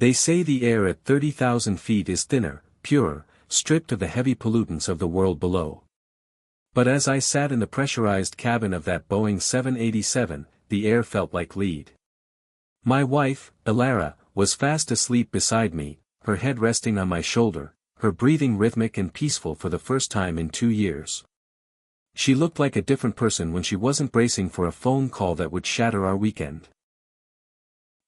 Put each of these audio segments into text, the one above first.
They say the air at 30,000 feet is thinner, purer, stripped of the heavy pollutants of the world below. But as I sat in the pressurized cabin of that Boeing 787, the air felt like lead. My wife, Elara, was fast asleep beside me, her head resting on my shoulder, her breathing rhythmic and peaceful for the first time in 2 years. She looked like a different person when she wasn't bracing for a phone call that would shatter our weekend.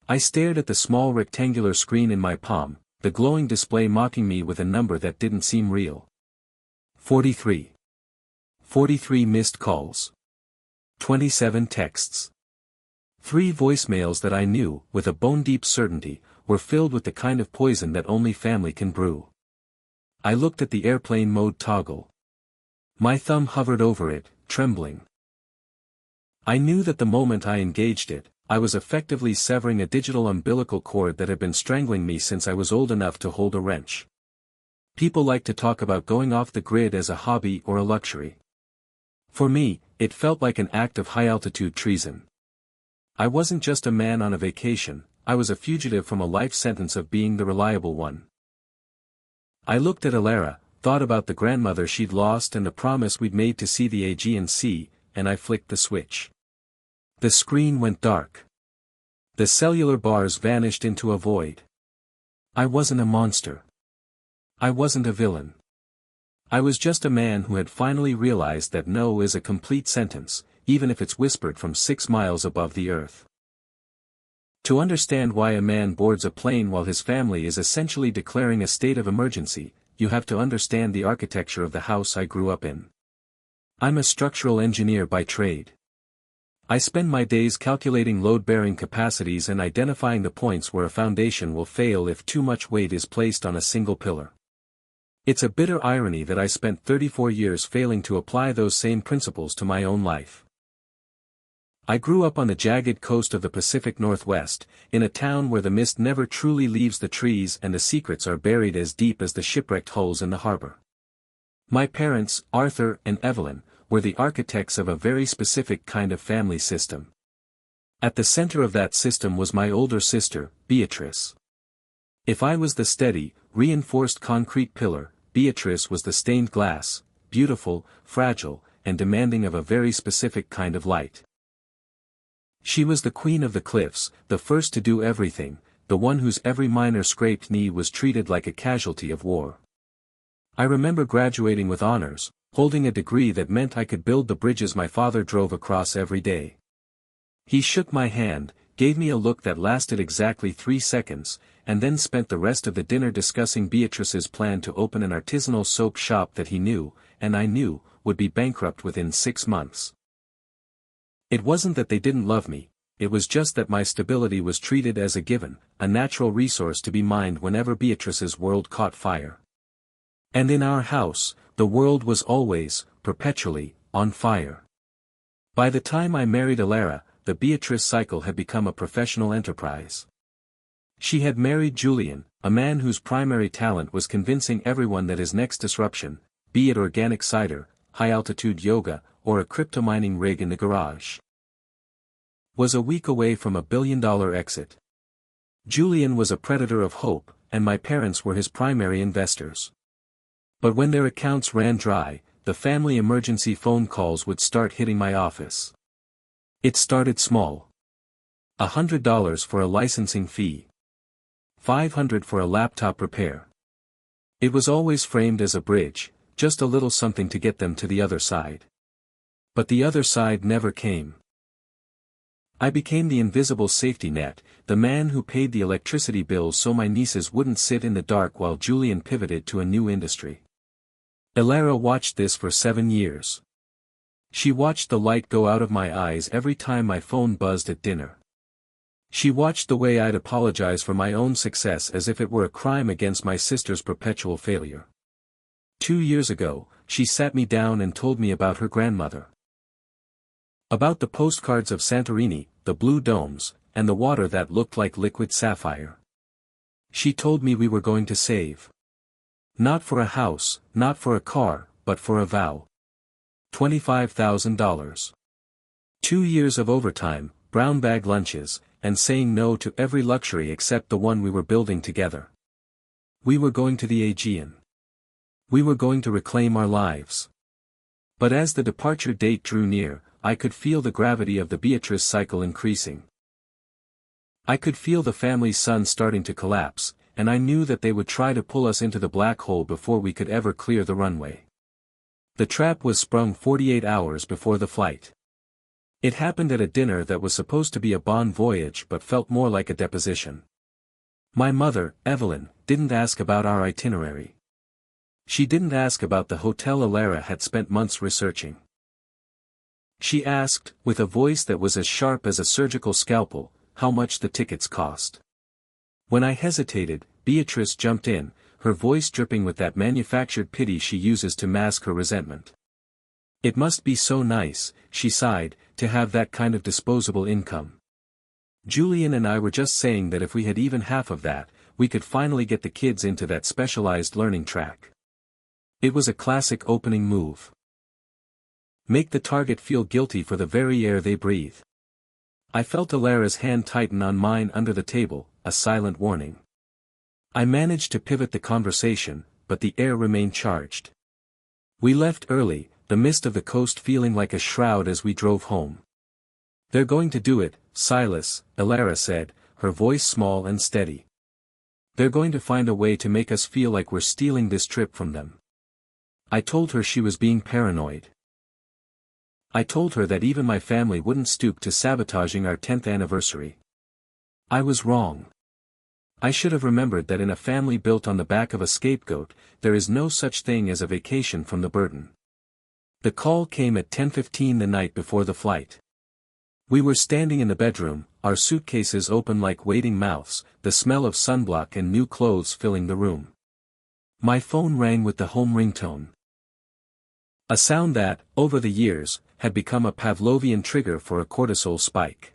I stared at the small rectangular screen in my palm, the glowing display mocking me with a number that didn't seem real. 43. 43 missed calls. 27 texts. 3 voicemails that I knew, with a bone-deep certainty, were filled with the kind of poison that only family can brew. I looked at the airplane mode toggle. My thumb hovered over it, trembling. I knew that the moment I engaged it, I was effectively severing a digital umbilical cord that had been strangling me since I was old enough to hold a wrench. People like to talk about going off the grid as a hobby or a luxury. For me, it felt like an act of high-altitude treason. I wasn't just a man on a vacation, I was a fugitive from a life sentence of being the reliable one. I looked at Elara, thought about the grandmother she'd lost and the promise we'd made to see the Aegean Sea, and I flicked the switch. The screen went dark. The cellular bars vanished into a void. I wasn't a monster. I wasn't a villain. I was just a man who had finally realized that no is a complete sentence, even if it's whispered from 6 miles above the earth. To understand why a man boards a plane while his family is essentially declaring a state of emergency, you have to understand the architecture of the house I grew up in. I'm a structural engineer by trade. I spend my days calculating load-bearing capacities and identifying the points where a foundation will fail if too much weight is placed on a single pillar. It's a bitter irony that I spent 34 years failing to apply those same principles to my own life. I grew up on the jagged coast of the Pacific Northwest, in a town where the mist never truly leaves the trees and the secrets are buried as deep as the shipwrecked hulls in the harbor. My parents, Arthur and Evelyn, were the architects of a very specific kind of family system. At the center of that system was my older sister, Beatrice. If I was the steady, reinforced concrete pillar, Beatrice was the stained glass, beautiful, fragile, and demanding of a very specific kind of light. She was the queen of the cliffs, the first to do everything, the one whose every minor scraped knee was treated like a casualty of war. I remember graduating with honors, holding a degree that meant I could build the bridges my father drove across every day. He shook my hand, gave me a look that lasted exactly 3 seconds, and then spent the rest of the dinner discussing Beatrice's plan to open an artisanal soap shop that he knew, and I knew, would be bankrupt within 6 months. It wasn't that they didn't love me, it was just that my stability was treated as a given, a natural resource to be mined whenever Beatrice's world caught fire. And in our house, the world was always, perpetually, on fire. By the time I married Elara, the Beatrice cycle had become a professional enterprise. She had married Julian, a man whose primary talent was convincing everyone that his next disruption, be it organic cider, high-altitude yoga, or a crypto-mining rig in the garage, was a week away from $1 billion exit. Julian was a predator of hope, and my parents were his primary investors. But when their accounts ran dry, the family emergency phone calls would start hitting my office. It started small. $100 for a licensing fee. $500 for a laptop repair. It was always framed as a bridge, just a little something to get them to the other side. But the other side never came. I became the invisible safety net, the man who paid the electricity bills so my nieces wouldn't sit in the dark while Julian pivoted to a new industry. Elara watched this for 7 years. She watched the light go out of my eyes every time my phone buzzed at dinner. She watched the way I'd apologize for my own success as if it were a crime against my sister's perpetual failure. 2 years ago, she sat me down and told me about her grandmother. About the postcards of Santorini, the blue domes, and the water that looked like liquid sapphire. She told me we were going to save. Not for a house, not for a car, but for a vow. $25,000. 2 years of overtime, brown bag lunches, and saying no to every luxury except the one we were building together. We were going to the Aegean. We were going to reclaim our lives. But as the departure date drew near, I could feel the gravity of the Beatrice cycle increasing. I could feel the family's sun starting to collapse, and I knew that they would try to pull us into the black hole before we could ever clear the runway. The trap was sprung 48 hours before the flight. It happened at a dinner that was supposed to be a bon voyage but felt more like a deposition. My mother, Evelyn, didn't ask about our itinerary. She didn't ask about the hotel Elara had spent months researching. She asked, with a voice that was as sharp as a surgical scalpel, how much the tickets cost. When I hesitated, Beatrice jumped in, her voice dripping with that manufactured pity she uses to mask her resentment. It must be so nice, she sighed, to have that kind of disposable income. Julian and I were just saying that if we had even half of that, we could finally get the kids into that specialized learning track. It was a classic opening move. Make the target feel guilty for the very air they breathe. I felt Elara's hand tighten on mine under the table, a silent warning. I managed to pivot the conversation, but the air remained charged. We left early, the mist of the coast feeling like a shroud as we drove home. They're going to do it, Silas, Elara said, her voice small and steady. They're going to find a way to make us feel like we're stealing this trip from them. I told her she was being paranoid. I told her that even my family wouldn't stoop to sabotaging our 10th anniversary. I was wrong. I should have remembered that in a family built on the back of a scapegoat, there is no such thing as a vacation from the burden. The call came at 10:15 the night before the flight. We were standing in the bedroom, our suitcases open like waiting mouths, the smell of sunblock and new clothes filling the room. My phone rang with the home ringtone. A sound that, over the years, had become a Pavlovian trigger for a cortisol spike.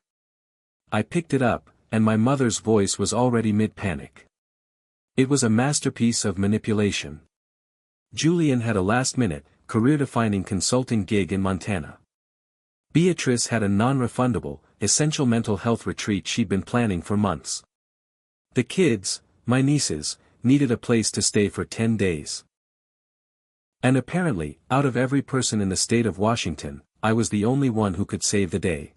I picked it up, and my mother's voice was already mid-panic. It was a masterpiece of manipulation. Julian had a last-minute, career-defining consulting gig in Montana. Beatrice had a non-refundable, essential mental health retreat she'd been planning for months. The kids, my nieces, needed a place to stay for 10 days. And apparently, out of every person in the state of Washington, I was the only one who could save the day.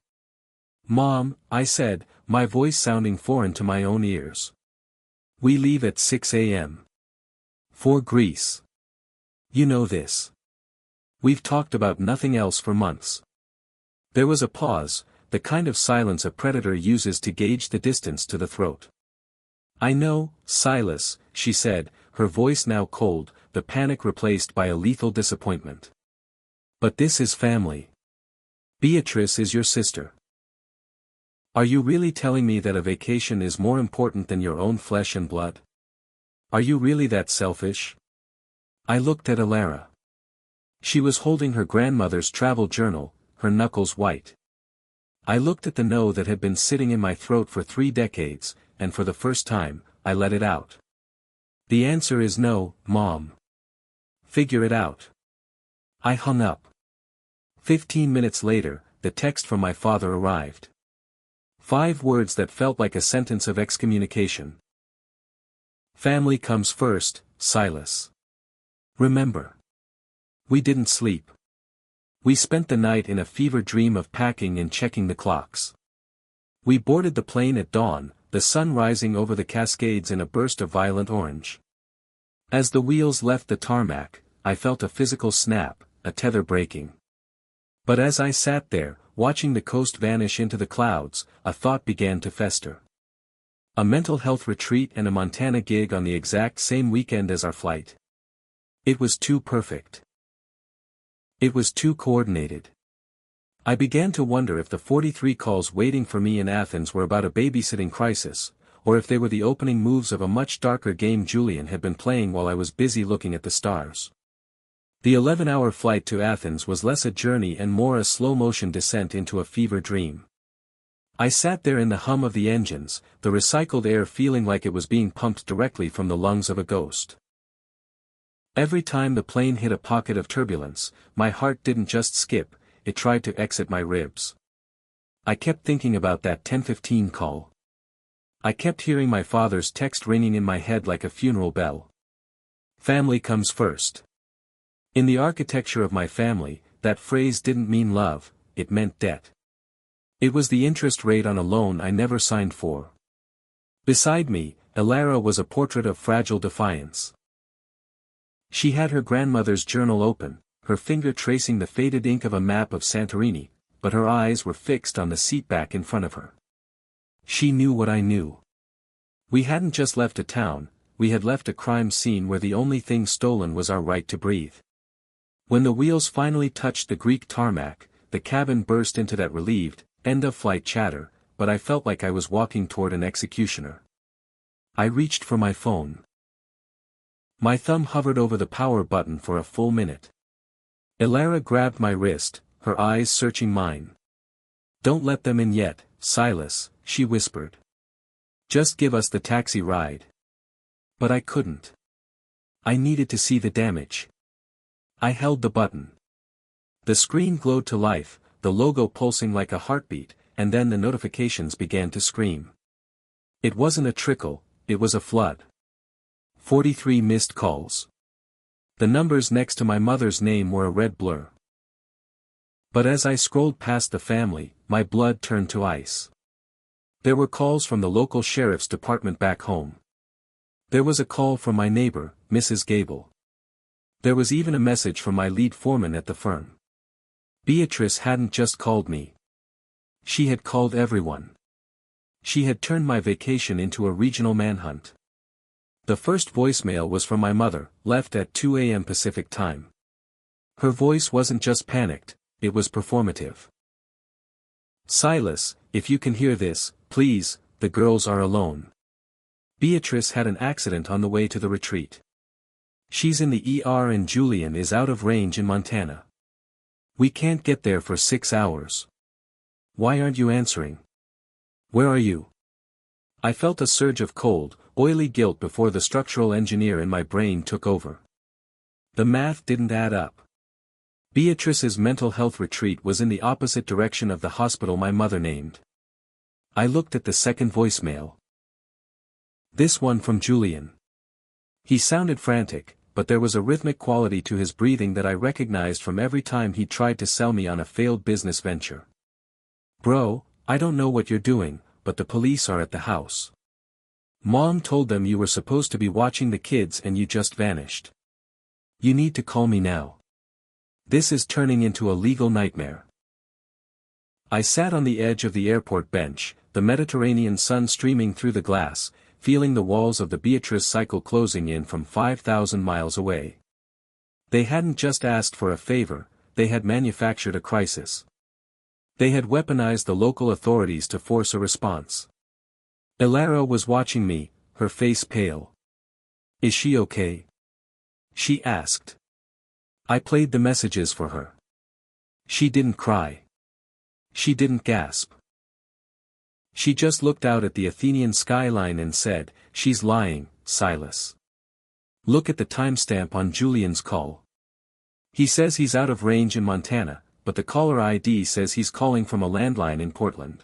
Mom, I said, my voice sounding foreign to my own ears. We leave at 6 a.m. For Greece. You know this. We've talked about nothing else for months. There was a pause, the kind of silence a predator uses to gauge the distance to the throat. I know, Silas, she said, her voice now cold, the panic replaced by a lethal disappointment. But this is family. Beatrice is your sister. Are you really telling me that a vacation is more important than your own flesh and blood? Are you really that selfish? I looked at Elara. She was holding her grandmother's travel journal, her knuckles white. I looked at the no that had been sitting in my throat for 3 decades, and for the first time, I let it out. The answer is no, Mom. Figure it out. I hung up. 15 minutes later, the text from my father arrived. 5 words that felt like a sentence of excommunication. Family comes first, Silas. Remember. We didn't sleep. We spent the night in a fever dream of packing and checking the clocks. We boarded the plane at dawn, the sun rising over the Cascades in a burst of violent orange. As the wheels left the tarmac, I felt a physical snap, a tether breaking. But as I sat there, watching the coast vanish into the clouds, a thought began to fester. A mental health retreat and a Montana gig on the exact same weekend as our flight. It was too perfect. It was too coordinated. I began to wonder if the 43 calls waiting for me in Athens were about a babysitting crisis, or if they were the opening moves of a much darker game Julian had been playing while I was busy looking at the stars. The 11-hour flight to Athens was less a journey and more a slow-motion descent into a fever dream. I sat there in the hum of the engines, the recycled air feeling like it was being pumped directly from the lungs of a ghost. Every time the plane hit a pocket of turbulence, my heart didn't just skip, it tried to exit my ribs. I kept thinking about that 10:15 call. I kept hearing my father's text ringing in my head like a funeral bell. Family comes first. In the architecture of my family, that phrase didn't mean love, it meant debt. It was the interest rate on a loan I never signed for. Beside me, Elara was a portrait of fragile defiance. She had her grandmother's journal open, her finger tracing the faded ink of a map of Santorini, but her eyes were fixed on the seat back in front of her. She knew what I knew. We hadn't just left a town, we had left a crime scene where the only thing stolen was our right to breathe. When the wheels finally touched the Greek tarmac, the cabin burst into that relieved, end-of-flight chatter, but I felt like I was walking toward an executioner. I reached for my phone. My thumb hovered over the power button for a full minute. Elara grabbed my wrist, her eyes searching mine. "Don't let them in yet, Silas," she whispered. "Just give us the taxi ride." But I couldn't. I needed to see the damage. I held the button. The screen glowed to life, the logo pulsing like a heartbeat, and then the notifications began to scream. It wasn't a trickle, it was a flood. 43 missed calls. The numbers next to my mother's name were a red blur. But as I scrolled past the family, my blood turned to ice. There were calls from the local sheriff's department back home. There was a call from my neighbor, Mrs. Gable. There was even a message from my lead foreman at the firm. Beatrice hadn't just called me. She had called everyone. She had turned my vacation into a regional manhunt. The first voicemail was from my mother, left at 2 a.m. Pacific time. Her voice wasn't just panicked, it was performative. "Silas, if you can hear this, please, the girls are alone. Beatrice had an accident on the way to the retreat. She's in the ER and Julian is out of range in Montana. We can't get there for 6 hours. Why aren't you answering? Where are you?" I felt a surge of cold, oily guilt before the structural engineer in my brain took over. The math didn't add up. Beatrice's mental health retreat was in the opposite direction of the hospital my mother named. I looked at the second voicemail. This one from Julian. He sounded frantic, but there was a rhythmic quality to his breathing that I recognized from every time he tried to sell me on a failed business venture. "Bro, I don't know what you're doing, but the police are at the house. Mom told them you were supposed to be watching the kids and you just vanished. You need to call me now. This is turning into a legal nightmare." I sat on the edge of the airport bench, the Mediterranean sun streaming through the glass, feeling the walls of the Beatrice cycle closing in from 5,000 miles away. They hadn't just asked for a favor, they had manufactured a crisis. They had weaponized the local authorities to force a response. Elara was watching me, her face pale. "Is she okay?" she asked. I played the messages for her. She didn't cry. She didn't gasp. She just looked out at the Athenian skyline and said, "She's lying, Silas. Look at the timestamp on Julian's call. He says he's out of range in Montana, but the caller ID says he's calling from a landline in Portland."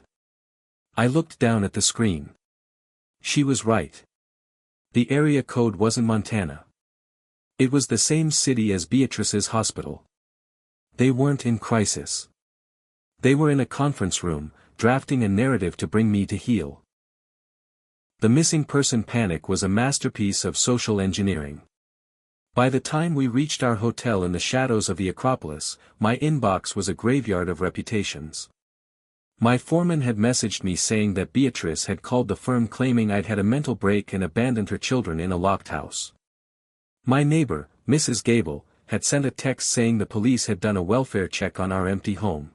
I looked down at the screen. She was right. The area code wasn't Montana. It was the same city as Beatrice's hospital. They weren't in crisis. They were in a conference room, drafting a narrative to bring me to heel. The missing person panic was a masterpiece of social engineering. By the time we reached our hotel in the shadows of the Acropolis, my inbox was a graveyard of reputations. My foreman had messaged me saying that Beatrice had called the firm claiming I'd had a mental break and abandoned her children in a locked house. My neighbor, Mrs. Gable, had sent a text saying the police had done a welfare check on our empty home.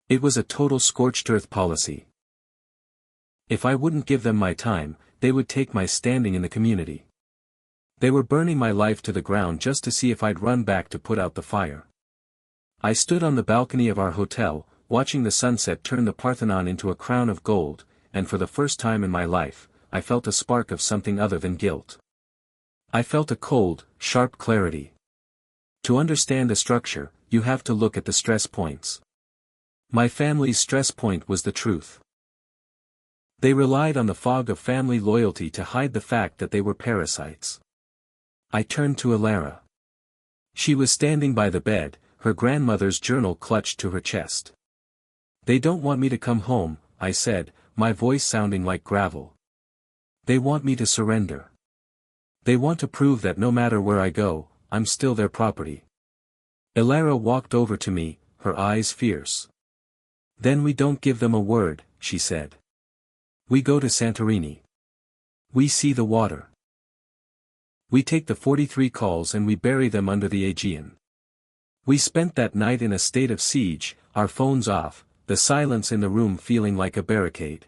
It was a total scorched earth policy. If I wouldn't give them my time, they would take my standing in the community. They were burning my life to the ground just to see if I'd run back to put out the fire. I stood on the balcony of our hotel, watching the sunset turn the Parthenon into a crown of gold, and for the first time in my life, I felt a spark of something other than guilt. I felt a cold, sharp clarity. To understand a structure, you have to look at the stress points. My family's stress point was the truth. They relied on the fog of family loyalty to hide the fact that they were parasites. I turned to Elara. She was standing by the bed, her grandmother's journal clutched to her chest. "They don't want me to come home," I said, my voice sounding like gravel. "They want me to surrender. They want to prove that no matter where I go, I'm still their property." Elara walked over to me, her eyes fierce. "Then we don't give them a word," she said. "We go to Santorini. We see the water. We take the 43 calls and we bury them under the Aegean." We spent that night in a state of siege, our phones off, the silence in the room feeling like a barricade.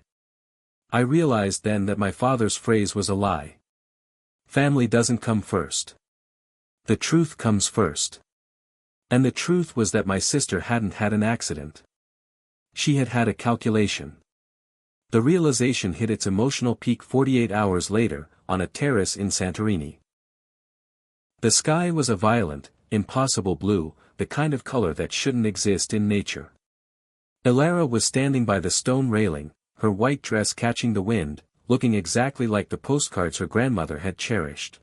I realized then that my father's phrase was a lie. Family doesn't come first. The truth comes first. And the truth was that my sister hadn't had an accident. She had had a calculation. The realization hit its emotional peak 48 hours later, on a terrace in Santorini. The sky was a violent, impossible blue, the kind of color that shouldn't exist in nature. Elara was standing by the stone railing, her white dress catching the wind, looking exactly like the postcards her grandmother had cherished.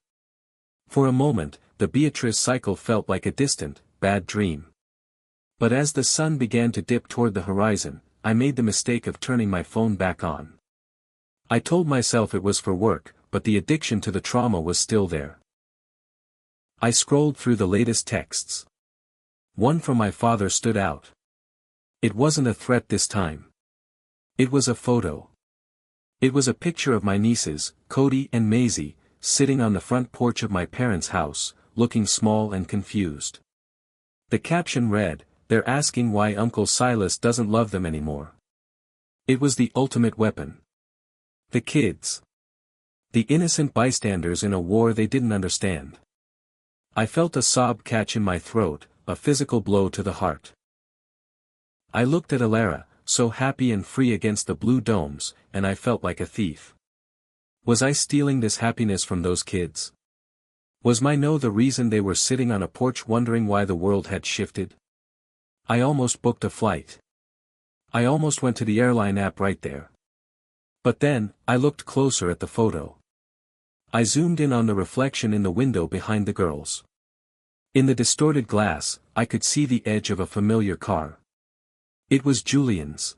For a moment, the Beatrice cycle felt like a distant, bad dream. But as the sun began to dip toward the horizon, I made the mistake of turning my phone back on. I told myself it was for work, but the addiction to the trauma was still there. I scrolled through the latest texts. One from my father stood out. It wasn't a threat this time. It was a photo. It was a picture of my nieces, Cody and Maisie, sitting on the front porch of my parents' house, looking small and confused. The caption read, "They're asking why Uncle Silas doesn't love them anymore." It was the ultimate weapon. The kids. The innocent bystanders in a war they didn't understand. I felt a sob catch in my throat, a physical blow to the heart. I looked at Elara, so happy and free against the blue domes, and I felt like a thief. Was I stealing this happiness from those kids? Was my no the reason they were sitting on a porch wondering why the world had shifted? I almost booked a flight. I almost went to the airline app right there. But then, I looked closer at the photo. I zoomed in on the reflection in the window behind the girls. In the distorted glass, I could see the edge of a familiar car. It was Julian's.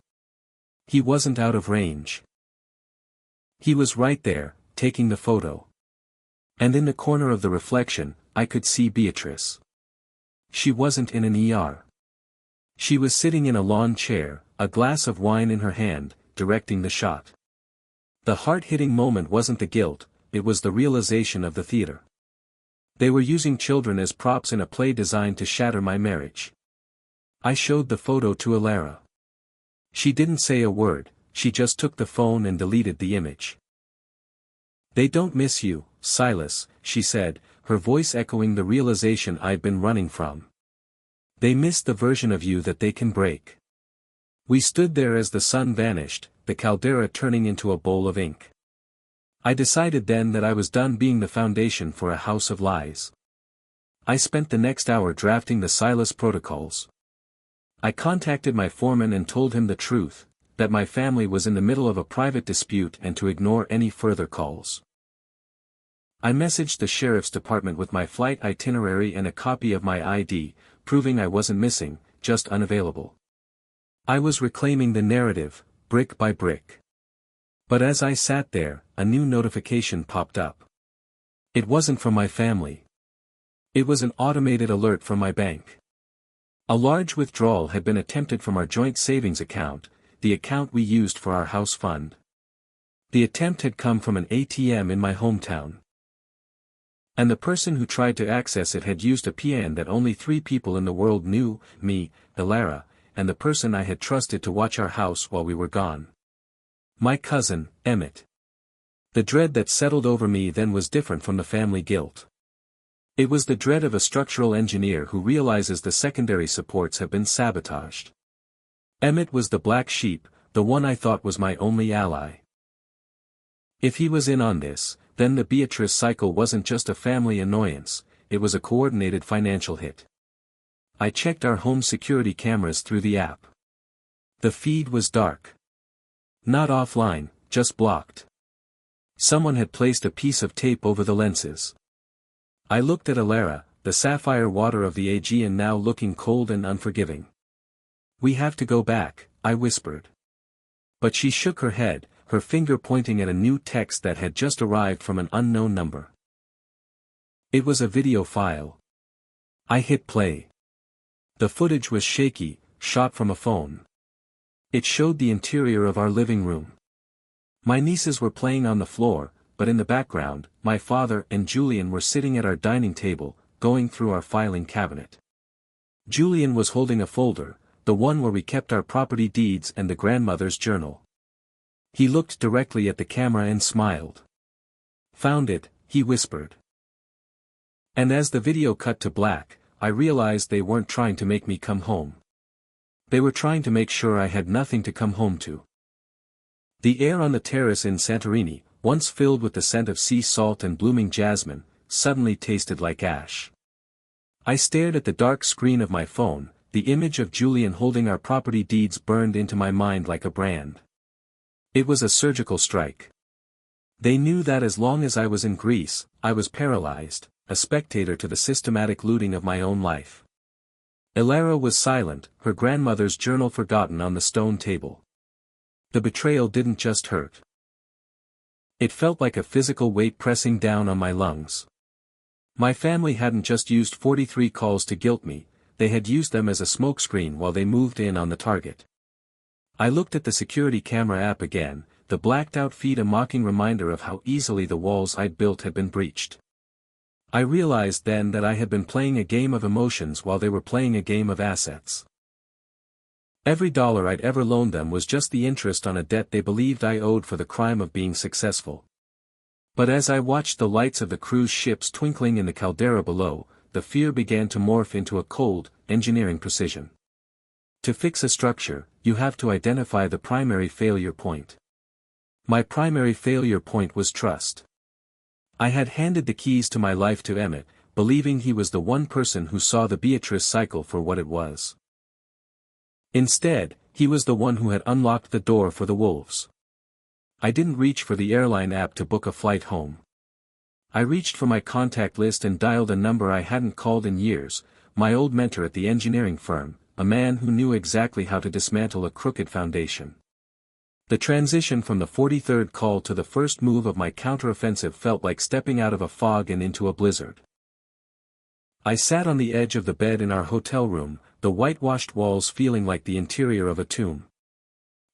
He wasn't out of range. He was right there, taking the photo. And in the corner of the reflection, I could see Beatrice. She wasn't in an ER. She was sitting in a lawn chair, a glass of wine in her hand, directing the shot. The heart-hitting moment wasn't the guilt, it was the realization of the theater. They were using children as props in a play designed to shatter my marriage. I showed the photo to Elara. She didn't say a word, she just took the phone and deleted the image. "They don't miss you, Silas," she said, her voice echoing the realization I'd been running from. "They miss the version of you that they can break." We stood there as the sun vanished, the caldera turning into a bowl of ink. I decided then that I was done being the foundation for a house of lies. I spent the next hour drafting the Silas protocols. I contacted my foreman and told him the truth, that my family was in the middle of a private dispute and to ignore any further calls. I messaged the sheriff's department with my flight itinerary and a copy of my ID, proving I wasn't missing, just unavailable. I was reclaiming the narrative, brick by brick. But as I sat there, a new notification popped up. It wasn't from my family. It was an automated alert from my bank. A large withdrawal had been attempted from our joint savings account, the account we used for our house fund. The attempt had come from an ATM in my hometown. And the person who tried to access it had used a PIN that only 3 people in the world knew, me, Elara, and the person I had trusted to watch our house while we were gone. My cousin, Emmett. The dread that settled over me then was different from the family guilt. It was the dread of a structural engineer who realizes the secondary supports have been sabotaged. Emmett was the black sheep, the one I thought was my only ally. If he was in on this, then the Beatrice cycle wasn't just a family annoyance, it was a coordinated financial hit. I checked our home security cameras through the app. The feed was dark. Not offline, just blocked. Someone had placed a piece of tape over the lenses. I looked at Elara, the sapphire water of the Aegean now looking cold and unforgiving. "We have to go back," I whispered. But she shook her head, her finger pointing at a new text that had just arrived from an unknown number. It was a video file. I hit play. The footage was shaky, shot from a phone. It showed the interior of our living room. My nieces were playing on the floor, but in the background, my father and Julian were sitting at our dining table, going through our filing cabinet. Julian was holding a folder, the one where we kept our property deeds and the grandmother's journal. He looked directly at the camera and smiled. "Found it," he whispered. And as the video cut to black, I realized they weren't trying to make me come home. They were trying to make sure I had nothing to come home to. The air on the terrace in Santorini, once filled with the scent of sea salt and blooming jasmine, suddenly tasted like ash. I stared at the dark screen of my phone, the image of Julian holding our property deeds burned into my mind like a brand. It was a surgical strike. They knew that as long as I was in Greece, I was paralyzed, a spectator to the systematic looting of my own life. Elara was silent, her grandmother's journal forgotten on the stone table. The betrayal didn't just hurt. It felt like a physical weight pressing down on my lungs. My family hadn't just used 43 calls to guilt me, they had used them as a smokescreen while they moved in on the target. I looked at the security camera app again, the blacked-out feed a mocking reminder of how easily the walls I'd built had been breached. I realized then that I had been playing a game of emotions while they were playing a game of assets. Every dollar I'd ever loaned them was just the interest on a debt they believed I owed for the crime of being successful. But as I watched the lights of the cruise ships twinkling in the caldera below, the fear began to morph into a cold, engineering precision. To fix a structure, you have to identify the primary failure point. My primary failure point was trust. I had handed the keys to my life to Emmett, believing he was the one person who saw the Beatrice cycle for what it was. Instead, he was the one who had unlocked the door for the wolves. I didn't reach for the airline app to book a flight home. I reached for my contact list and dialed a number I hadn't called in years, my old mentor at the engineering firm, a man who knew exactly how to dismantle a crooked foundation. The transition from the 43rd call to the first move of my counteroffensive felt like stepping out of a fog and into a blizzard. I sat on the edge of the bed in our hotel room, the whitewashed walls feeling like the interior of a tomb.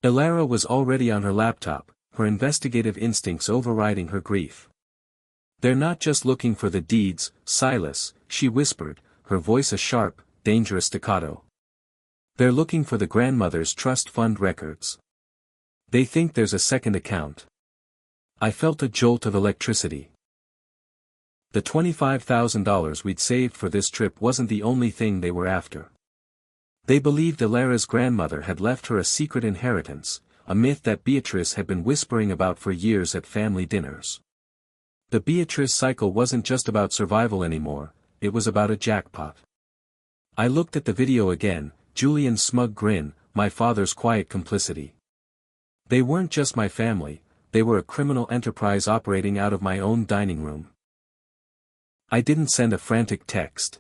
Elara was already on her laptop, her investigative instincts overriding her grief. "They're not just looking for the deeds, Silas," she whispered, her voice a sharp, dangerous staccato. "They're looking for the grandmother's trust fund records. They think there's a second account." I felt a jolt of electricity. The $25,000 we'd saved for this trip wasn't the only thing they were after. They believed Elara's grandmother had left her a secret inheritance, a myth that Beatrice had been whispering about for years at family dinners. The Beatrice cycle wasn't just about survival anymore, it was about a jackpot. I looked at the video again, Julian's smug grin, my father's quiet complicity. They weren't just my family, they were a criminal enterprise operating out of my own dining room. I didn't send a frantic text.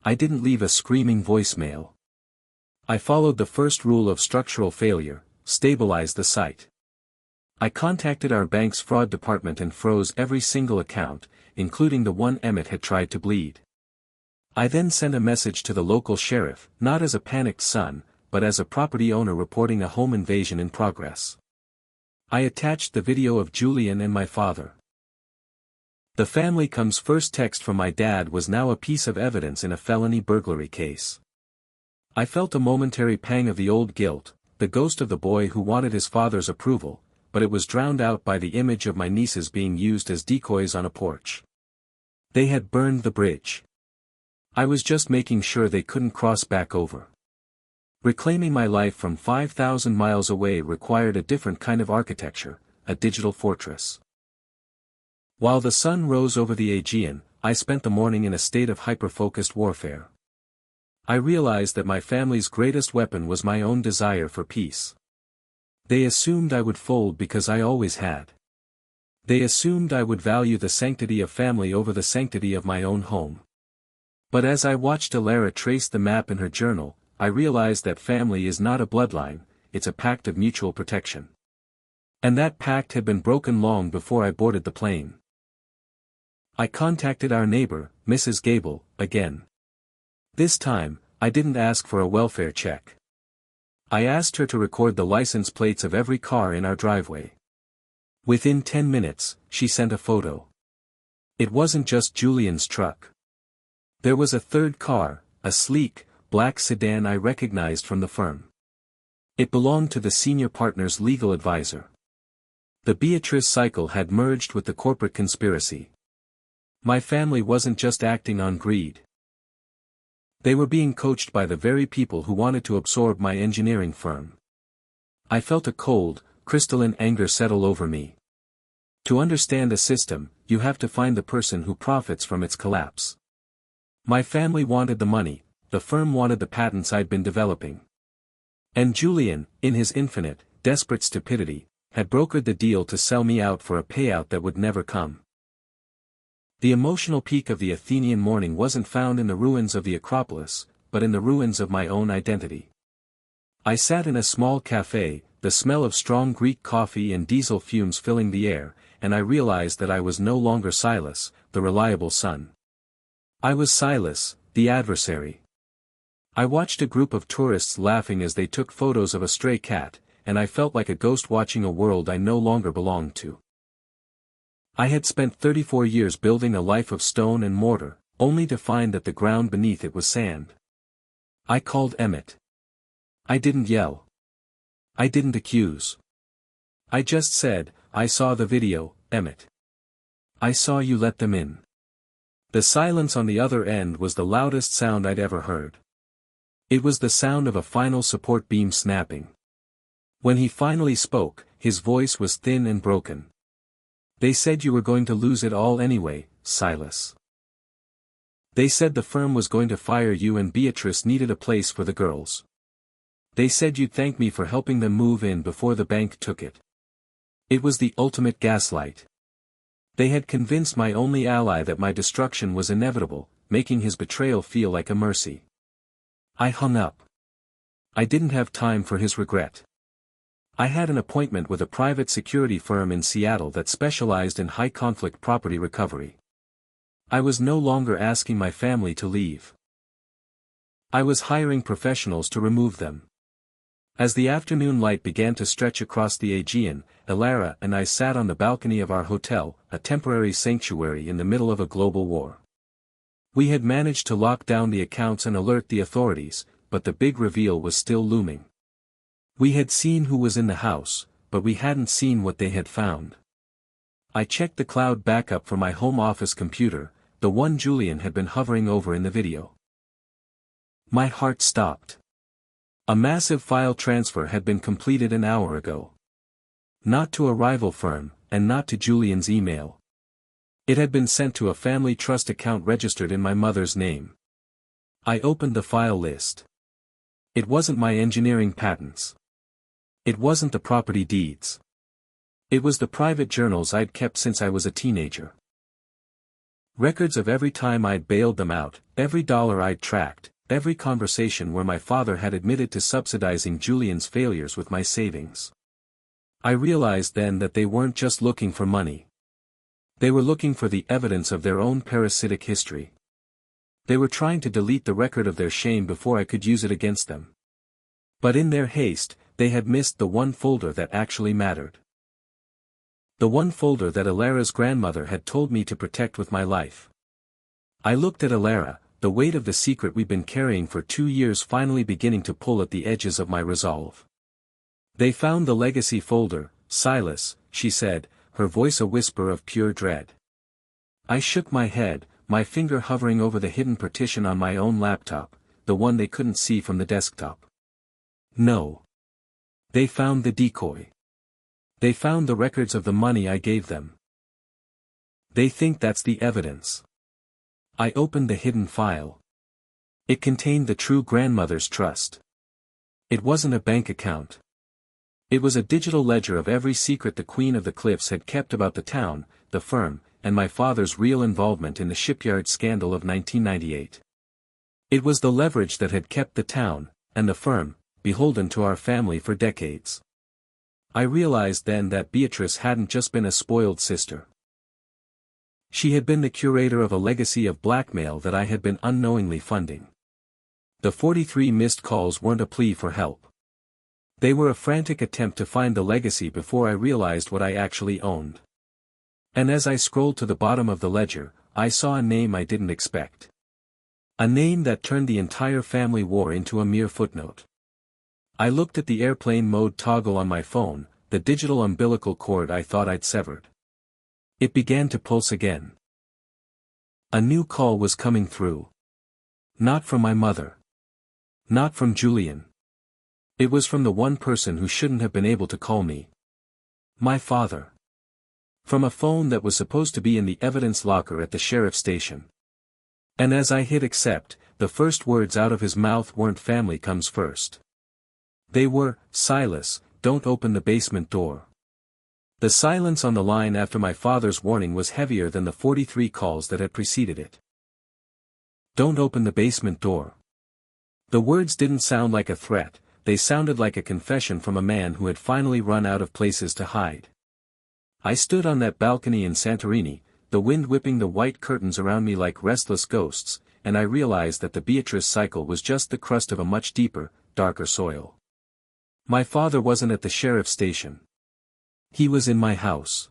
I didn't leave a screaming voicemail. I followed the first rule of structural failure: stabilize the site. I contacted our bank's fraud department and froze every single account, including the one Emmett had tried to bleed. I then sent a message to the local sheriff, not as a panicked son, but as a property owner reporting a home invasion in progress. I attached the video of Julian and my father. The family comes first text from my dad was now a piece of evidence in a felony burglary case. I felt a momentary pang of the old guilt, the ghost of the boy who wanted his father's approval, but it was drowned out by the image of my nieces being used as decoys on a porch. They had burned the bridge. I was just making sure they couldn't cross back over. Reclaiming my life from 5,000 miles away required a different kind of architecture, a digital fortress. While the sun rose over the Aegean, I spent the morning in a state of hyper-focused warfare. I realized that my family's greatest weapon was my own desire for peace. They assumed I would fold because I always had. They assumed I would value the sanctity of family over the sanctity of my own home. But as I watched Elara trace the map in her journal, I realized that family is not a bloodline, it's a pact of mutual protection. And that pact had been broken long before I boarded the plane. I contacted our neighbor, Mrs. Gable, again. This time, I didn't ask for a welfare check. I asked her to record the license plates of every car in our driveway. Within 10 minutes, she sent a photo. It wasn't just Julian's truck. There was a third car, a sleek, black sedan I recognized from the firm. It belonged to the senior partner's legal advisor. The Beatrice cycle had merged with the corporate conspiracy. My family wasn't just acting on greed. They were being coached by the very people who wanted to absorb my engineering firm. I felt a cold, crystalline anger settle over me. To understand a system, you have to find the person who profits from its collapse. My family wanted the money, the firm wanted the patents I'd been developing. And Julian, in his infinite, desperate stupidity, had brokered the deal to sell me out for a payout that would never come. The emotional peak of the Athenian morning wasn't found in the ruins of the Acropolis, but in the ruins of my own identity. I sat in a small cafe, the smell of strong Greek coffee and diesel fumes filling the air, and I realized that I was no longer Silas, the reliable son. I was Silas, the adversary. I watched a group of tourists laughing as they took photos of a stray cat, and I felt like a ghost watching a world I no longer belonged to. I had spent 34 years building a life of stone and mortar, only to find that the ground beneath it was sand. I called Emmett. I didn't yell. I didn't accuse. I just said, I saw the video, Emmett. I saw you let them in. The silence on the other end was the loudest sound I'd ever heard. It was the sound of a final support beam snapping. When he finally spoke, his voice was thin and broken. They said you were going to lose it all anyway, Silas. They said the firm was going to fire you and Beatrice needed a place for the girls. They said you'd thank me for helping them move in before the bank took it. It was the ultimate gaslight. They had convinced my only ally that my destruction was inevitable, making his betrayal feel like a mercy. I hung up. I didn't have time for his regret. I had an appointment with a private security firm in Seattle that specialized in high-conflict property recovery. I was no longer asking my family to leave. I was hiring professionals to remove them. As the afternoon light began to stretch across the Aegean, Elara and I sat on the balcony of our hotel, a temporary sanctuary in the middle of a global war. We had managed to lock down the accounts and alert the authorities, but the big reveal was still looming. We had seen who was in the house, but we hadn't seen what they had found. I checked the cloud backup for my home office computer, the one Julian had been hovering over in the video. My heart stopped. A massive file transfer had been completed an hour ago. Not to a rival firm, and not to Julian's email. It had been sent to a family trust account registered in my mother's name. I opened the file list. It wasn't my engineering patents. It wasn't the property deeds. It was the private journals I'd kept since I was a teenager. Records of every time I'd bailed them out, every dollar I'd tracked, every conversation where my father had admitted to subsidizing Julian's failures with my savings. I realized then that they weren't just looking for money. They were looking for the evidence of their own parasitic history. They were trying to delete the record of their shame before I could use it against them. But in their haste, they had missed the one folder that actually mattered. The one folder that Elara's grandmother had told me to protect with my life. I looked at Elara, the weight of the secret we'd been carrying for 2 years finally beginning to pull at the edges of my resolve. They found the legacy folder, Silas, she said, her voice a whisper of pure dread. I shook my head, my finger hovering over the hidden partition on my own laptop, the one they couldn't see from the desktop. No. They found the decoy. They found the records of the money I gave them. They think that's the evidence. I opened the hidden file. It contained the true grandmother's trust. It wasn't a bank account. It was a digital ledger of every secret the Queen of the Cliffs had kept about the town, the firm, and my father's real involvement in the shipyard scandal of 1998. It was the leverage that had kept the town, and the firm, beholden to our family for decades. I realized then that Beatrice hadn't just been a spoiled sister. She had been the curator of a legacy of blackmail that I had been unknowingly funding. The 43 missed calls weren't a plea for help. They were a frantic attempt to find the legacy before I realized what I actually owned. And as I scrolled to the bottom of the ledger, I saw a name I didn't expect. A name that turned the entire family war into a mere footnote. I looked at the airplane mode toggle on my phone, the digital umbilical cord I thought I'd severed. It began to pulse again. A new call was coming through. Not from my mother. Not from Julian. It was from the one person who shouldn't have been able to call me. My father. From a phone that was supposed to be in the evidence locker at the sheriff's station. And as I hit accept, the first words out of his mouth weren't "family comes first." They were, "Silas, don't open the basement door." The silence on the line after my father's warning was heavier than the 43 calls that had preceded it. Don't open the basement door. The words didn't sound like a threat, they sounded like a confession from a man who had finally run out of places to hide. I stood on that balcony in Santorini, the wind whipping the white curtains around me like restless ghosts, and I realized that the Beatrice cycle was just the crust of a much deeper, darker soil. My father wasn't at the sheriff's station. He was in my house.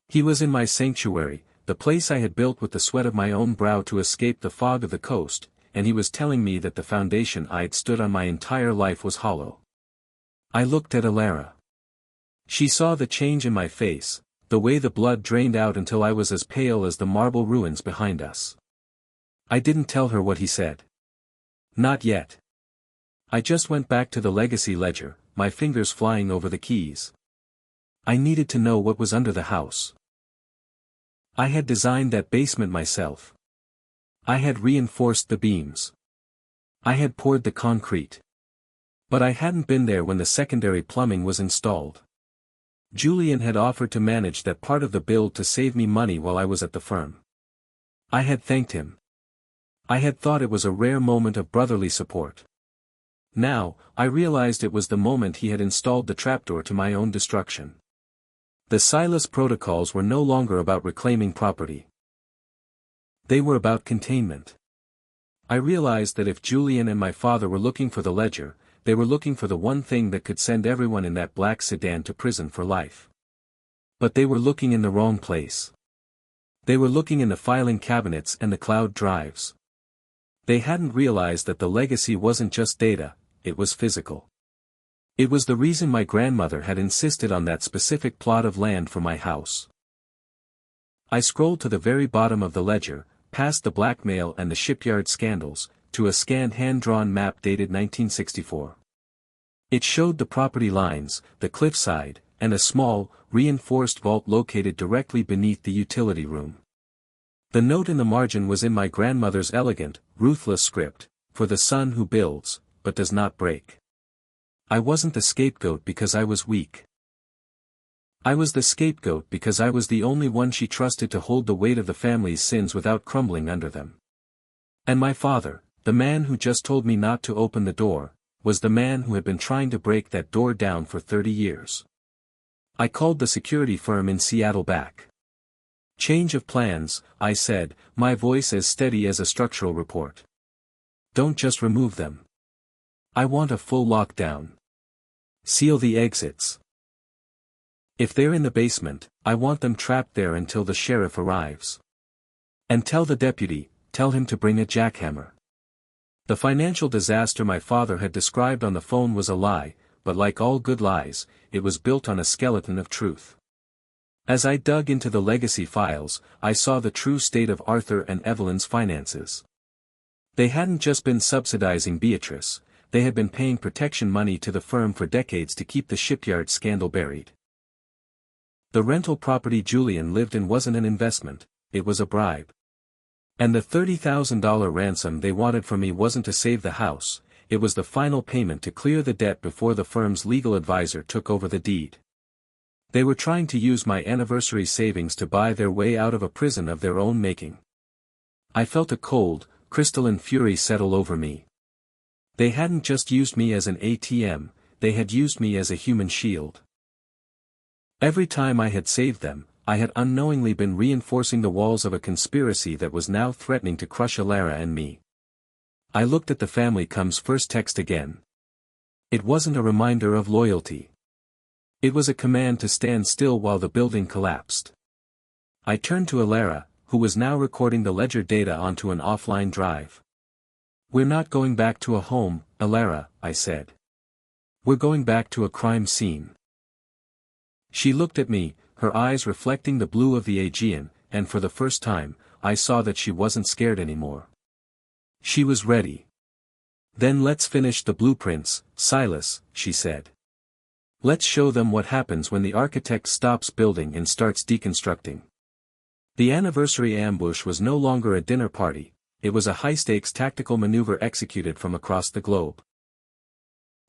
He was in my sanctuary, the place I had built with the sweat of my own brow to escape the fog of the coast, and he was telling me that the foundation I'd stood on my entire life was hollow. I looked at Elara. She saw the change in my face, the way the blood drained out until I was as pale as the marble ruins behind us. I didn't tell her what he said. Not yet. I just went back to the legacy ledger, my fingers flying over the keys. I needed to know what was under the house. I had designed that basement myself. I had reinforced the beams. I had poured the concrete. But I hadn't been there when the secondary plumbing was installed. Julian had offered to manage that part of the build to save me money while I was at the firm. I had thanked him. I had thought it was a rare moment of brotherly support. Now, I realized it was the moment he had installed the trapdoor to my own destruction. The Silas protocols were no longer about reclaiming property. They were about containment. I realized that if Julian and my father were looking for the ledger, they were looking for the one thing that could send everyone in that black sedan to prison for life. But they were looking in the wrong place. They were looking in the filing cabinets and the cloud drives. They hadn't realized that the legacy wasn't just data, it was physical. It was the reason my grandmother had insisted on that specific plot of land for my house. I scrolled to the very bottom of the ledger, past the blackmail and the shipyard scandals, to a scanned hand-drawn map dated 1964. It showed the property lines, the cliffside, and a small, reinforced vault located directly beneath the utility room. The note in the margin was in my grandmother's elegant, ruthless script, "For the son who builds, but does not break." I wasn't the scapegoat because I was weak. I was the scapegoat because I was the only one she trusted to hold the weight of the family's sins without crumbling under them. And my father, the man who just told me not to open the door, was the man who had been trying to break that door down for 30 years. I called the security firm in Seattle back. "Change of plans," I said, my voice as steady as a structural report. "Don't just remove them. I want a full lockdown. Seal the exits. If they're in the basement, I want them trapped there until the sheriff arrives. And tell the deputy, tell him to bring a jackhammer." The financial disaster my father had described on the phone was a lie, but like all good lies, it was built on a skeleton of truth. As I dug into the legacy files, I saw the true state of Arthur and Evelyn's finances. They hadn't just been subsidizing Beatrice, they had been paying protection money to the firm for decades to keep the shipyard scandal buried. The rental property Julian lived in wasn't an investment, it was a bribe. And the $30,000 ransom they wanted from me wasn't to save the house, it was the final payment to clear the debt before the firm's legal advisor took over the deed. They were trying to use my anniversary savings to buy their way out of a prison of their own making. I felt a cold, crystalline fury settle over me. They hadn't just used me as an ATM, they had used me as a human shield. Every time I had saved them, I had unknowingly been reinforcing the walls of a conspiracy that was now threatening to crush Elara and me. I looked at the family comes first text again. It wasn't a reminder of loyalty. It was a command to stand still while the building collapsed. I turned to Elara, who was now recording the ledger data onto an offline drive. "We're not going back to a home, Elara," I said. "We're going back to a crime scene." She looked at me, her eyes reflecting the blue of the Aegean, and for the first time, I saw that she wasn't scared anymore. She was ready. "Then let's finish the blueprints, Silas," she said. "Let's show them what happens when the architect stops building and starts deconstructing." The anniversary ambush was no longer a dinner party, it was a high-stakes tactical maneuver executed from across the globe.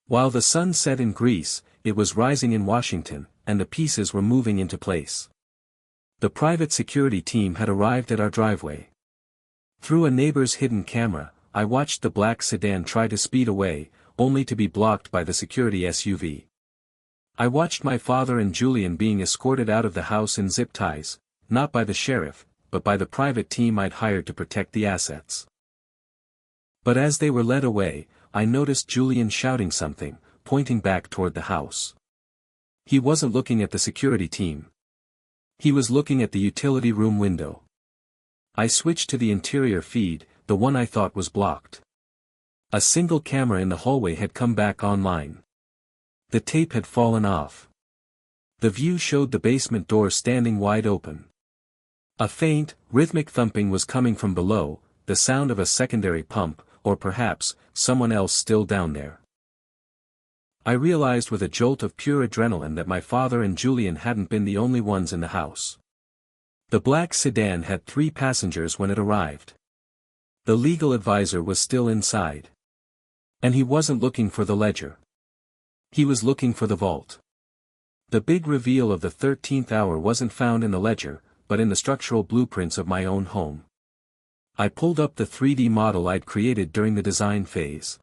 While the sun set in Greece, it was rising in Washington, and the pieces were moving into place. The private security team had arrived at our driveway. Through a neighbor's hidden camera, I watched the black sedan try to speed away, only to be blocked by the security SUV. I watched my father and Julian being escorted out of the house in zip ties, not by the sheriff, but by the private team I'd hired to protect the assets. But as they were led away, I noticed Julian shouting something, pointing back toward the house. He wasn't looking at the security team. He was looking at the utility room window. I switched to the interior feed, the one I thought was blocked. A single camera in the hallway had come back online. The tape had fallen off. The view showed the basement door standing wide open. A faint, rhythmic thumping was coming from below, the sound of a secondary pump, or perhaps, someone else still down there. I realized with a jolt of pure adrenaline that my father and Julian hadn't been the only ones in the house. The black sedan had 3 passengers when it arrived. The legal advisor was still inside. And he wasn't looking for the ledger. He was looking for the vault. The big reveal of the 13th hour wasn't found in the ledger, but in the structural blueprints of my own home. I pulled up the 3D model I'd created during the design phase.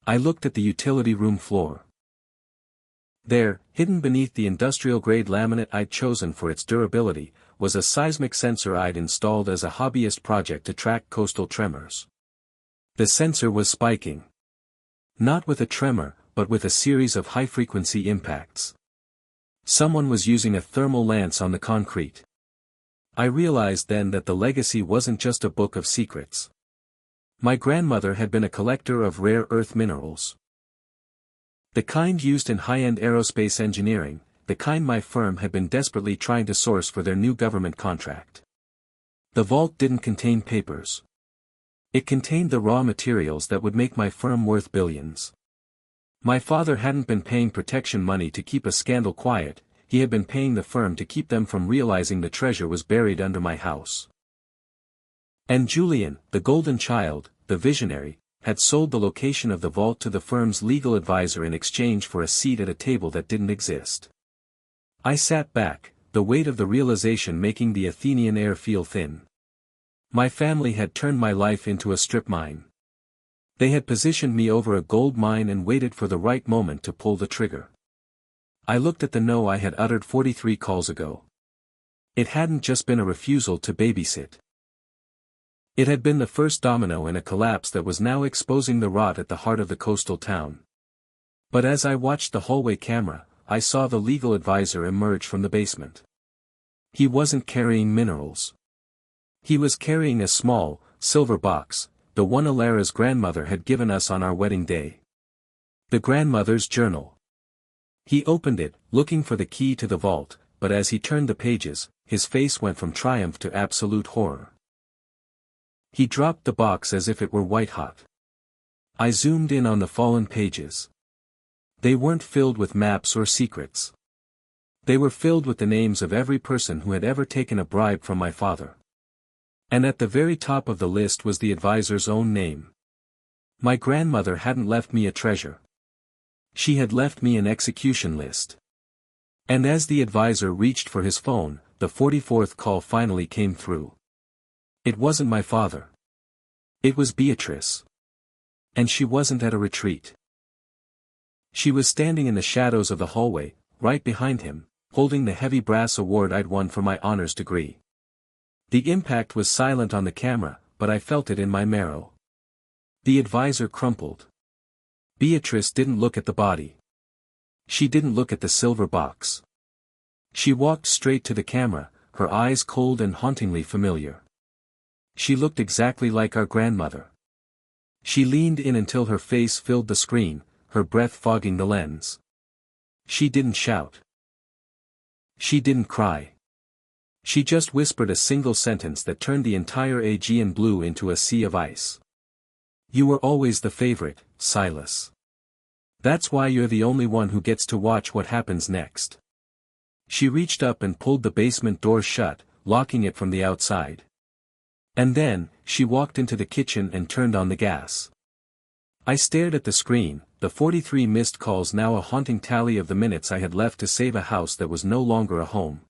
I looked at the utility room floor. There, hidden beneath the industrial-grade laminate I'd chosen for its durability, was a seismic sensor I'd installed as a hobbyist project to track coastal tremors. The sensor was spiking. Not with a tremor, but with a series of high-frequency impacts. Someone was using a thermal lance on the concrete. I realized then that the legacy wasn't just a book of secrets. My grandmother had been a collector of rare earth minerals. The kind used in high-end aerospace engineering, the kind my firm had been desperately trying to source for their new government contract. The vault didn't contain papers. It contained the raw materials that would make my firm worth billions. My father hadn't been paying protection money to keep a scandal quiet, he had been paying the firm to keep them from realizing the treasure was buried under my house. And Julian, the golden child, the visionary, had sold the location of the vault to the firm's legal advisor in exchange for a seat at a table that didn't exist. I sat back, the weight of the realization making the Athenian air feel thin. My family had turned my life into a strip mine. They had positioned me over a gold mine and waited for the right moment to pull the trigger. I looked at the no I had uttered 43 calls ago. It hadn't just been a refusal to babysit. It had been the first domino in a collapse that was now exposing the rot at the heart of the coastal town. But as I watched the hallway camera, I saw the legal advisor emerge from the basement. He wasn't carrying minerals. He was carrying a small, silver box, the one Elara's grandmother had given us on our wedding day. The grandmother's journal. He opened it, looking for the key to the vault, but as he turned the pages, his face went from triumph to absolute horror. He dropped the box as if it were white-hot. I zoomed in on the fallen pages. They weren't filled with maps or secrets. They were filled with the names of every person who had ever taken a bribe from my father. And at the very top of the list was the advisor's own name. My grandmother hadn't left me a treasure. She had left me an execution list. And as the advisor reached for his phone, the 44th call finally came through. It wasn't my father. It was Beatrice. And she wasn't at a retreat. She was standing in the shadows of the hallway, right behind him, holding the heavy brass award I'd won for my honors degree. The impact was silent on the camera, but I felt it in my marrow. The advisor crumpled. Beatrice didn't look at the body. She didn't look at the silver box. She walked straight to the camera, her eyes cold and hauntingly familiar. She looked exactly like our grandmother. She leaned in until her face filled the screen, her breath fogging the lens. She didn't shout. She didn't cry. She just whispered a single sentence that turned the entire Aegean blue into a sea of ice. You were always the favorite, Silas. That's why you're the only one who gets to watch what happens next. She reached up and pulled the basement door shut, locking it from the outside. And then, she walked into the kitchen and turned on the gas. I stared at the screen, the 43 missed calls now a haunting tally of the minutes I had left to save a house that was no longer a home.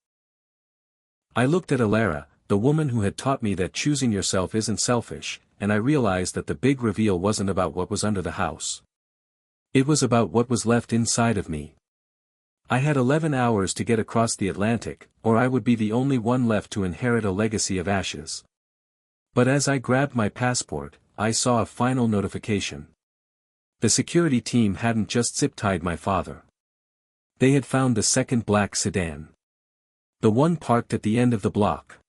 I looked at Elara, the woman who had taught me that choosing yourself isn't selfish, and I realized that the big reveal wasn't about what was under the house. It was about what was left inside of me. I had 11 hours to get across the Atlantic, or I would be the only one left to inherit a legacy of ashes. But as I grabbed my passport, I saw a final notification. The security team hadn't just zip-tied my father. They had found the second black sedan. The one parked at the end of the block.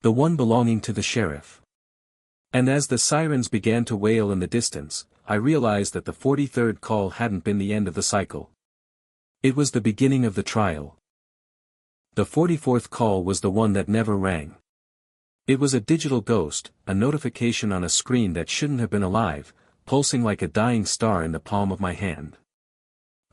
The one belonging to the sheriff. And as the sirens began to wail in the distance, I realized that the 43rd call hadn't been the end of the cycle. It was the beginning of the trial. The 44th call was the one that never rang. It was a digital ghost, a notification on a screen that shouldn't have been alive, pulsing like a dying star in the palm of my hand.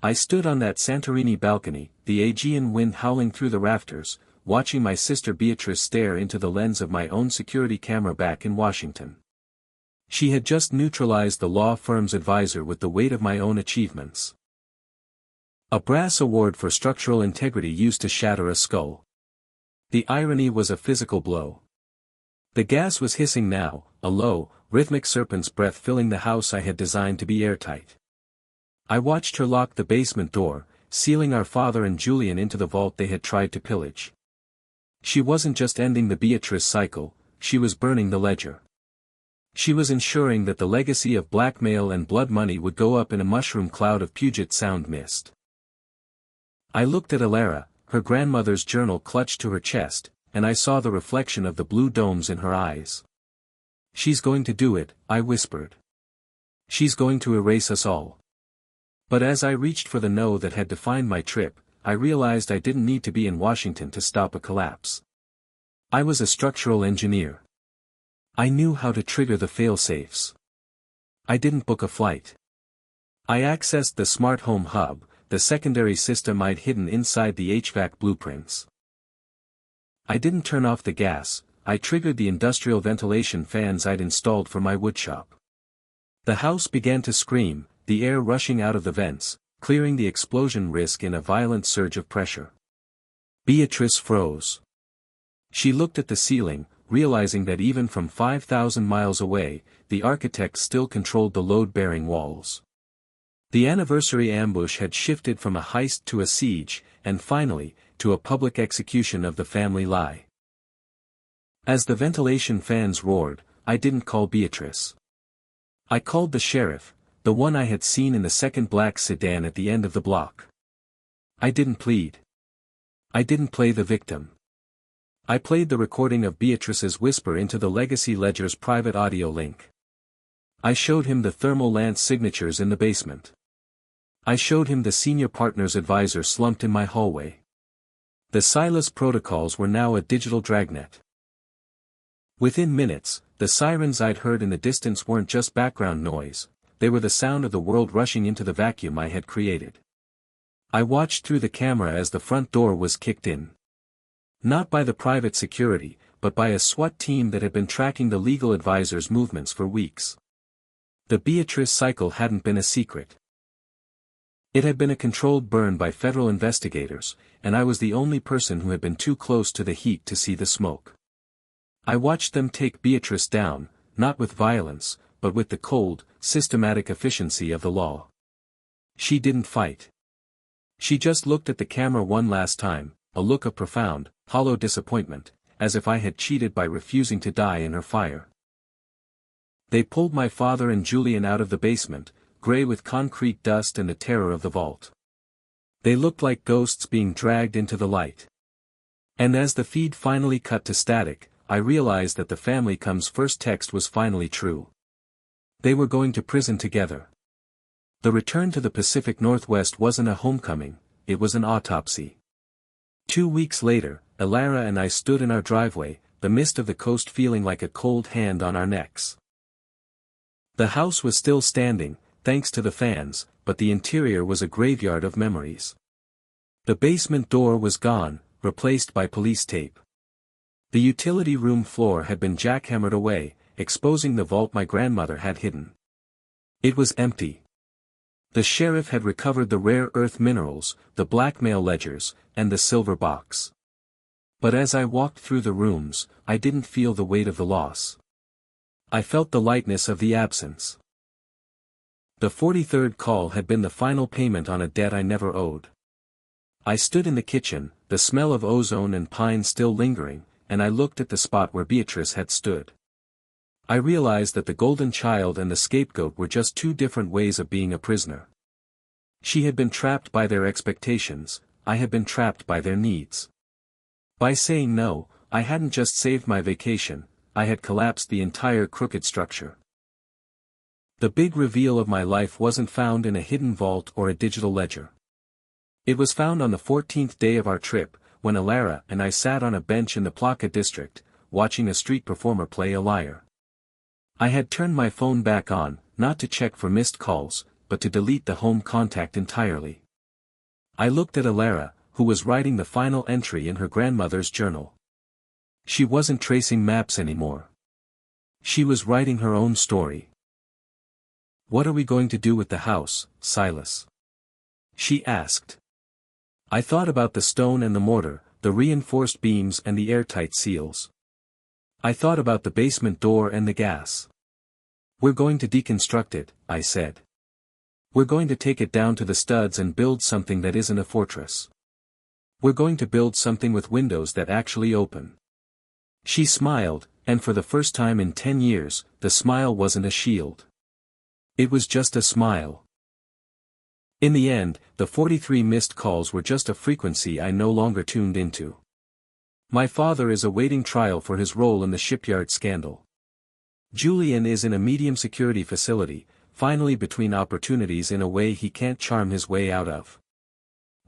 I stood on that Santorini balcony, the Aegean wind howling through the rafters, watching my sister Beatrice stare into the lens of my own security camera back in Washington. She had just neutralized the law firm's advisor with the weight of my own achievements. A brass award for structural integrity used to shatter a skull. The irony was a physical blow. The gas was hissing now, a low, rhythmic serpent's breath filling the house I had designed to be airtight. I watched her lock the basement door, sealing our father and Julian into the vault they had tried to pillage. She wasn't just ending the Beatrice cycle, she was burning the ledger. She was ensuring that the legacy of blackmail and blood money would go up in a mushroom cloud of Puget Sound mist. I looked at Elara, her grandmother's journal clutched to her chest, and I saw the reflection of the blue domes in her eyes. She's going to do it, I whispered. She's going to erase us all. But as I reached for the no that had defined my trip, I realized I didn't need to be in Washington to stop a collapse. I was a structural engineer. I knew how to trigger the fail-safes. I didn't book a flight. I accessed the smart home hub, the secondary system I'd hidden inside the HVAC blueprints. I didn't turn off the gas, I triggered the industrial ventilation fans I'd installed for my woodshop. The house began to scream, the air rushing out of the vents, clearing the explosion risk in a violent surge of pressure. Beatrice froze. She looked at the ceiling, realizing that even from 5,000 miles away, the architect still controlled the load-bearing walls. The anniversary ambush had shifted from a heist to a siege, and finally, to a public execution of the family lie. As the ventilation fans roared, I didn't call Beatrice. I called the sheriff, the one I had seen in the second black sedan at the end of the block. I didn't plead. I didn't play the victim. I played the recording of Beatrice's whisper into the Legacy Ledger's private audio link. I showed him the thermal lance signatures in the basement. I showed him the senior partner's advisor slumped in my hallway. The Silas protocols were now a digital dragnet. Within minutes, the sirens I'd heard in the distance weren't just background noise, they were the sound of the world rushing into the vacuum I had created. I watched through the camera as the front door was kicked in. Not by the private security, but by a SWAT team that had been tracking the legal advisor's movements for weeks. The Beatrice cycle hadn't been a secret. It had been a controlled burn by federal investigators, and I was the only person who had been too close to the heat to see the smoke. I watched them take Beatrice down, not with violence, but with the cold, systematic efficiency of the law. She didn't fight. She just looked at the camera one last time, a look of profound, hollow disappointment, as if I had cheated by refusing to die in her fire. They pulled my father and Julian out of the basement, gray with concrete dust and the terror of the vault. They looked like ghosts being dragged into the light. And as the feed finally cut to static, I realized that the family comes first text was finally true. They were going to prison together. The return to the Pacific Northwest wasn't a homecoming, it was an autopsy. 2 weeks later, Elara and I stood in our driveway, the mist of the coast feeling like a cold hand on our necks. The house was still standing, thanks to the fans, but the interior was a graveyard of memories. The basement door was gone, replaced by police tape. The utility room floor had been jackhammered away, exposing the vault my grandmother had hidden. It was empty. The sheriff had recovered the rare earth minerals, the blackmail ledgers, and the silver box. But as I walked through the rooms, I didn't feel the weight of the loss. I felt the lightness of the absence. The 43rd call had been the final payment on a debt I never owed. I stood in the kitchen, the smell of ozone and pine still lingering, and I looked at the spot where Beatrice had stood. I realized that the golden child and the scapegoat were just two different ways of being a prisoner. She had been trapped by their expectations, I had been trapped by their needs. By saying no, I hadn't just saved my vacation, I had collapsed the entire crooked structure. The big reveal of my life wasn't found in a hidden vault or a digital ledger. It was found on the 14th day of our trip, when Elara and I sat on a bench in the Plaka district, watching a street performer play a lyre. I had turned my phone back on, not to check for missed calls, but to delete the home contact entirely. I looked at Elara, who was writing the final entry in her grandmother's journal. She wasn't tracing maps anymore. She was writing her own story. "What are we going to do with the house, Silas?" she asked. I thought about the stone and the mortar, the reinforced beams and the airtight seals. I thought about the basement door and the gas. "We're going to deconstruct it," I said. "We're going to take it down to the studs and build something that isn't a fortress. We're going to build something with windows that actually open." She smiled, and for the first time in 10 years, the smile wasn't a shield. It was just a smile. In the end, the 43 missed calls were just a frequency I no longer tuned into. My father is awaiting trial for his role in the shipyard scandal. Julian is in a medium security facility, finally between opportunities in a way he can't charm his way out of.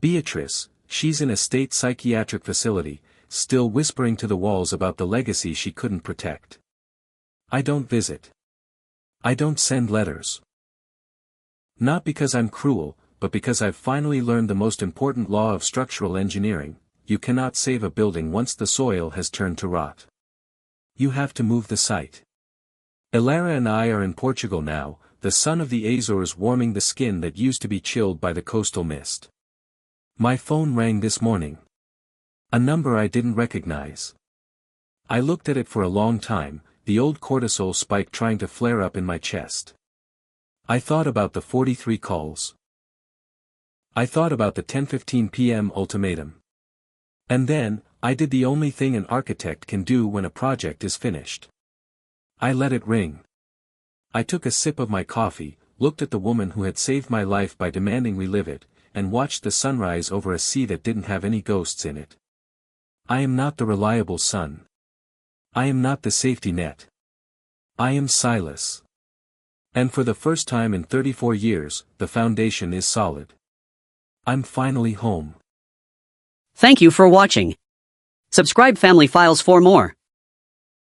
Beatrice, she's in a state psychiatric facility, still whispering to the walls about the legacy she couldn't protect. I don't visit. I don't send letters. Not because I'm cruel, but because I've finally learned the most important law of structural engineering: you cannot save a building once the soil has turned to rot. You have to move the site. Elara and I are in Portugal now, the sun of the Azores warming the skin that used to be chilled by the coastal mist. My phone rang this morning. A number I didn't recognize. I looked at it for a long time, the old cortisol spike trying to flare up in my chest. I thought about the 43 calls. I thought about the 10:15 p.m. ultimatum. And then, I did the only thing an architect can do when a project is finished. I let it ring. I took a sip of my coffee, looked at the woman who had saved my life by demanding we live it, and watched the sunrise over a sea that didn't have any ghosts in it. I am not the reliable son. I am not the safety net. I am Silas. And for the first time in 34 years, the foundation is solid. I'm finally home. Thank you for watching. Subscribe Family Files for more.